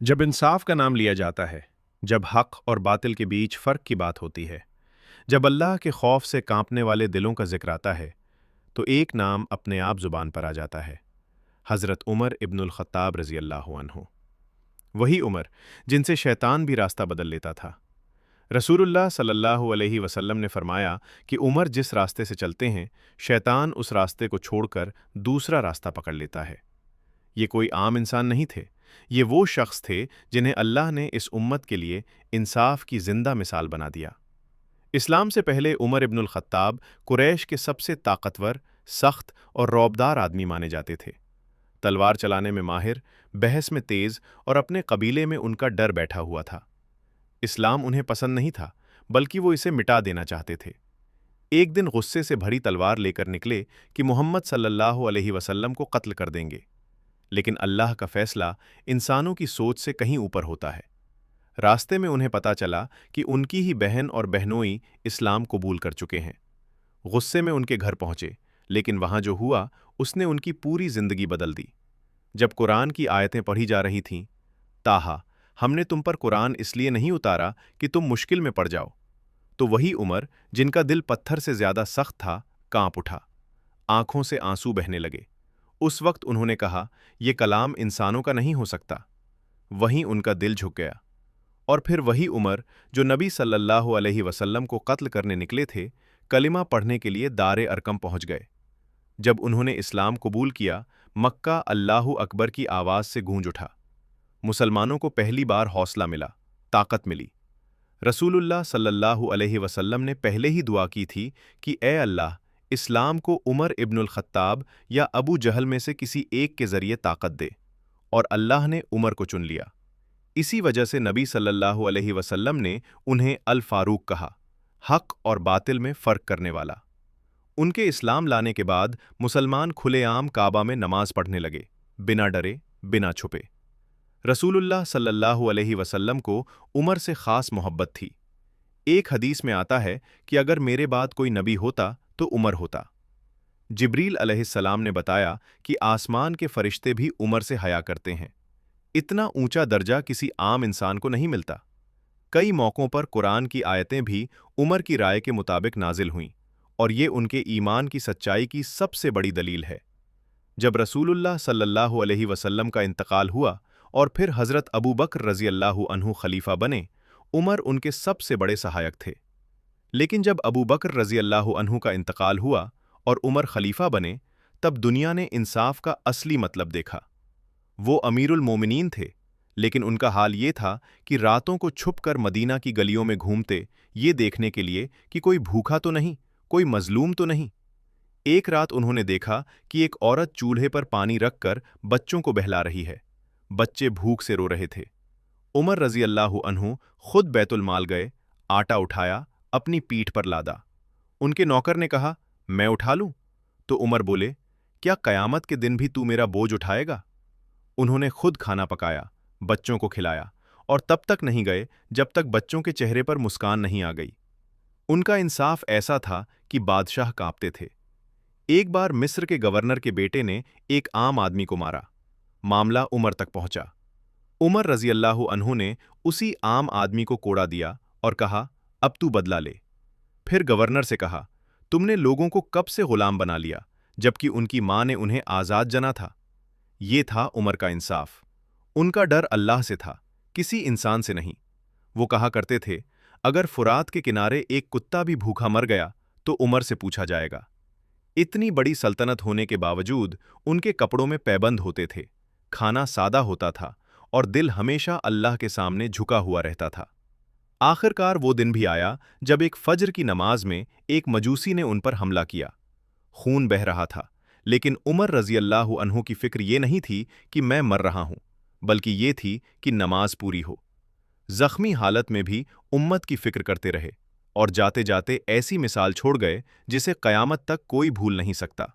जब इंसाफ का नाम लिया जाता है, जब हक और बातिल के बीच फ़र्क की बात होती है, जब अल्लाह के खौफ से कांपने वाले दिलों का जिक्र आता है, तो एक नाम अपने आप ज़ुबान पर आ जाता है। हज़रत उमर इब्नुल ख़त्ताब रज़ी अल्लाहु अन्हु। वही उमर जिनसे शैतान भी रास्ता बदल लेता था। रसूलुल्लाह सल्लल्लाहु अलैहि वसल्लम ने फरमाया कि उमर जिस रास्ते से चलते हैं, शैतान उस रास्ते को छोड़कर दूसरा रास्ता पकड़ लेता है। ये कोई आम इंसान नहीं थे। ये वो शख्स थे जिन्हें अल्लाह ने इस उम्मत के लिए इंसाफ की जिंदा मिसाल बना दिया। इस्लाम से पहले उमर इब्नुल ख़त्ताब कुरैश के सबसे ताकतवर, सख्त और रौबदार आदमी माने जाते थे। तलवार चलाने में माहिर, बहस में तेज और अपने कबीले में उनका डर बैठा हुआ था। इस्लाम उन्हें पसंद नहीं था, बल्कि वो इसे मिटा देना चाहते थे। एक दिन गुस्से से भरी तलवार लेकर निकले कि मोहम्मद सल्लल्लाहु अलैहि वसल्लम को कत्ल कर देंगे। लेकिन अल्लाह का फैसला इंसानों की सोच से कहीं ऊपर होता है। रास्ते में उन्हें पता चला कि उनकी ही बहन और बहनोई इस्लाम कबूल कर चुके हैं। गुस्से में उनके घर पहुंचे, लेकिन वहां जो हुआ उसने उनकी पूरी जिंदगी बदल दी। जब कुरान की आयतें पढ़ी जा रही थीं, ताहा, हमने तुम पर कुरान इसलिए नहीं उतारा कि तुम मुश्किल में पड़ जाओ, तो वही उमर जिनका दिल पत्थर से ज्यादा सख्त था, कांप उठा। आंखों से आंसू बहने लगे। उस वक्त उन्होंने कहा, यह कलाम इंसानों का नहीं हो सकता। वहीं उनका दिल झुक गया। और फिर वही उमर जो नबी सल्लल्लाहु अलैहि वसल्लम को कत्ल करने निकले थे, कलिमा पढ़ने के लिए दारे अरकम पहुंच गए। जब उन्होंने इस्लाम कबूल किया, मक्का अल्लाहु अकबर की आवाज से गूंज उठा। मुसलमानों को पहली बार हौसला मिला, ताकत मिली। रसूलुल्लाह सल्लल्लाहु अलैहि वसल्लम ने पहले ही दुआ की थी कि ए अल्लाह, इस्लाम को उमर इब्नुल ख़त्ताब या अबू जहल में से किसी एक के ज़रिए ताकत दे, और अल्लाह ने उमर को चुन लिया। इसी वजह से नबी सल्लल्लाहु अलैहि वसल्लम ने उन्हें अल फारूक कहा, हक और बातिल में फ़र्क करने वाला। उनके इस्लाम लाने के बाद मुसलमान खुलेआम काबा में नमाज पढ़ने लगे, बिना डरे, बिना छुपे। रसूलुल्लाह सल्लल्लाहु अलैहि वसल्लम को उमर से ख़ास मोहब्बत थी। एक हदीस में आता है कि अगर मेरे बाद कोई नबी होता तो उमर होता। जिब्रील अलैहिस्सलाम ने बताया कि आसमान के फरिश्ते भी उमर से हया करते हैं। इतना ऊंचा दर्जा किसी आम इंसान को नहीं मिलता। कई मौक़ों पर कुरान की आयतें भी उमर की राय के मुताबिक नाजिल हुईं, और ये उनके ईमान की सच्चाई की सबसे बड़ी दलील है। जब रसूलुल्लाह सल्लल्लाहु अलैहि वसल्लम का इंतकाल हुआ और फिर हज़रत अबू बकर रज़ी अल्लाहु अन्हु खलीफा बने, उमर उनके सबसे बड़े सहायक थे। लेकिन जब अबू बकर रज़ी अल्लाहु अन्हु का इंतकाल हुआ और उमर खलीफा बने, तब दुनिया ने इंसाफ का असली मतलब देखा। वो अमीरुल मोमिनीन थे, लेकिन उनका हाल ये था कि रातों को छुपकर मदीना की गलियों में घूमते, ये देखने के लिए कि कोई भूखा तो नहीं, कोई मजलूम तो नहीं। एक रात उन्होंने देखा कि एक औरत चूल्हे पर पानी रखकर बच्चों को बहला रही है। बच्चे भूख से रो रहे थे। उमर रज़ी अल्लाहु अन्हु खुद बैतुल माल गए, आटा उठाया, अपनी पीठ पर लादा। उनके नौकर ने कहा, मैं उठा लूं? तो उमर बोले, क्या कयामत के दिन भी तू मेरा बोझ उठाएगा? उन्होंने खुद खाना पकाया, बच्चों को खिलाया, और तब तक नहीं गए जब तक बच्चों के चेहरे पर मुस्कान नहीं आ गई। उनका इंसाफ ऐसा था कि बादशाह कांपते थे। एक बार मिस्र के गवर्नर के बेटे ने एक आम आदमी को मारा। मामला उमर तक पहुंचा। उमर रज़ी अल्लाहु अन्हु ने उसी आम आदमी को कोड़ा दिया और कहा, अब तू बदला ले। फिर गवर्नर से कहा, तुमने लोगों को कब से गुलाम बना लिया, जबकि उनकी मां ने उन्हें आज़ाद जना था। ये था उमर का इंसाफ। उनका डर अल्लाह से था, किसी इंसान से नहीं। वो कहा करते थे, अगर फुरात के किनारे एक कुत्ता भी भूखा मर गया तो उमर से पूछा जाएगा। इतनी बड़ी सल्तनत होने के बावजूद उनके कपड़ों में पैबंद होते थे, खाना सादा होता था, और दिल हमेशा अल्लाह के सामने झुका हुआ रहता था। आखिरकार वो दिन भी आया जब एक फज्र की नमाज में एक मजूसी ने उन पर हमला किया। खून बह रहा था, लेकिन उमर रज़ी अल्लाहु अन्हु की फिक्र ये नहीं थी कि मैं मर रहा हूं, बल्कि ये थी कि नमाज पूरी हो। जख्मी हालत में भी उम्मत की फिक्र करते रहे, और जाते जाते ऐसी मिसाल छोड़ गए जिसे क़यामत तक कोई भूल नहीं सकता।